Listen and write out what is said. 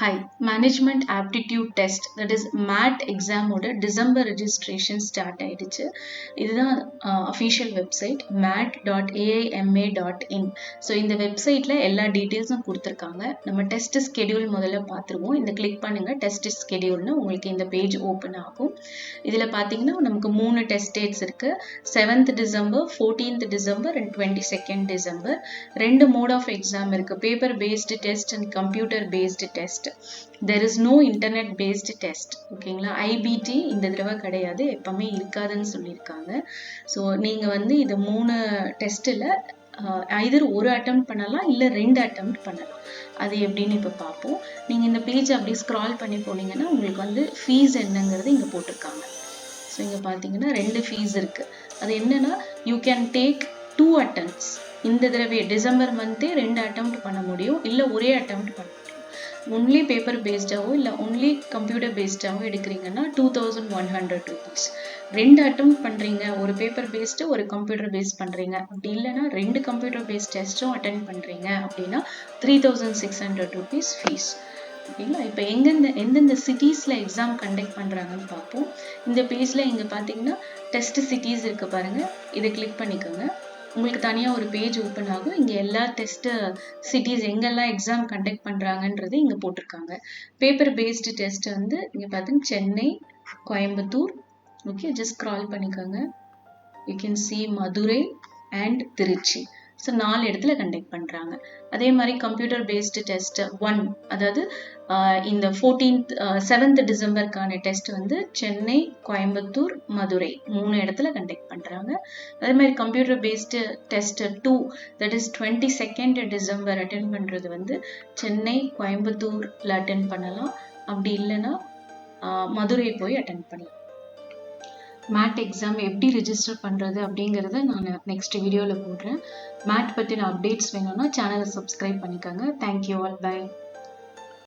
Hi, Management Aptitude Test that is MAT exam ஓட December registration start ஆயிடுச்சு. இதுதான் official website mat.aima.in. So இந்த வெப்சைட்ல எல்லா டீட்டெயில்ஸும் கொடுத்துருக்காங்க. நம்ம டெஸ்ட் ஸ்கெடியூல் முதல்ல பார்த்துருவோம். இந்த கிளிக் பண்ணுங்க டெஸ்ட் ஸ்கெடியூல்னு உங்களுக்கு இந்த பேஜ் ஓப்பன் ஆகும். இதில் பார்த்தீங்கன்னா நமக்கு 3 டெஸ்ட் டேட்ஸ் இருக்கு. 7th December, 14th December and 22nd December. 2 mode of exam இருக்கு. Paper based test and computer based test. There is no internet based test. ஓகேங்களா, IBT இந்த தடவை கிடையாது, எப்பவுமே இருக்காதுன்னு சொல்லியிருக்காங்க. ஸோ நீங்க வந்து இது 3 டெஸ்ட்ல either ஒரு அட்டெம்ப்ட் பண்ணலாம் இல்லை 2 அட்டெம்ப்ட் பண்ணலாம். அது எப்படின்னு இப்போ பார்ப்போம். நீங்க இந்த பேஜ் அப்படி ஸ்க்ரால் பண்ணி போனீங்கன்னா உங்களுக்கு வந்து ஃபீஸ் என்னங்கிறது இங்க போட்டிருக்காங்க. ஸோ இங்க பார்த்தீங்கன்னா 2 ஃபீஸ் இருக்கு. அது என்னன்னா யூ கேன் டேக் 2 attempts. இந்த தடவை டிசம்பர் மந்தே 2 அட்டெம்ப்ட் பண்ண முடியும், இல்லை ஒரே அட்டெம்ப்ட் பண்ண முடியும். ஒன்லி பேப்பர் பேஸ்டாவோ இல்லை ஒன்லி கம்ப்யூட்டர் பேஸ்டாவோ எடுக்கிறீங்கன்னா 2100 rupees. 2 அட்டெம்ப்ட் பண்ணுறீங்க, ஒரு பேப்பர் பேஸ்டு ஒரு கம்ப்யூட்டர் பேஸ்ட் பண்ணுறீங்க, அப்படி இல்லைன்னா 2 கம்ப்யூட்டர் பேஸ்ட் டெஸ்ட்டும் அட்டென்ட் பண்ணுறீங்க அப்படின்னா 3600 rupees ஃபீஸ். ஓகேங்களா, இப்போ எந்தெந்த சிட்டிஸில் எக்ஸாம் கண்டக்ட் பண்ணுறாங்கன்னு பார்ப்போம். இந்த பேஜில் இங்கே பார்த்தீங்கன்னா டெஸ்ட் சிட்டிஸ் இருக்கு பாருங்க, இதை கிளிக் பண்ணிக்கோங்க. உங்களுக்கு தனியாக ஒரு பேஜ் ஓப்பன் ஆகும். இங்கே எல்லா டெஸ்ட் சிட்டிஸ் எங்கெல்லாம் எக்ஸாம் கண்டக்ட் பண்ணுறாங்கன்றது இங்கே போட்டிருக்காங்க. பேப்பர் பேஸ்டு டெஸ்ட் வந்து இங்கே பார்த்தீங்கன்னா Chennai, Coimbatore. Okay, just scroll பண்ணிக்கோங்க. You can see Madurai and Tiruchi. So 4 இடத்துல கண்டக்ட் பண்ணுறாங்க. அதே மாதிரி கம்ப்யூட்டர் பேஸ்டு டெஸ்ட் 1, அதாவது இந்த 7th டிசம்பருக்கான டெஸ்ட் வந்து சென்னை, கோயம்புத்தூர், மதுரை 3 இடத்துல கண்டக்ட் பண்ணுறாங்க. அதே மாதிரி computer based test 2, that is 22nd December attend பண்ணுறது வந்து சென்னை, கோயம்புத்தூரில் அட்டென்ட் பண்ணலாம், அப்படி இல்லைன்னா மதுரை போய் அட்டென்ட் பண்ணலாம். மேட் எக்ஸாம் எப்படி ரிஜிஸ்டர் பண்ணுறது அப்படிங்கிறத நான் நெக்ஸ்ட் வீடியோவில் போடுறேன். மேட் பற்றின அப்டேட்ஸ் வேணும்னா சேனலை சப்ஸ்கிரைப் பண்ணிக்கோங்க. Thank you all, by.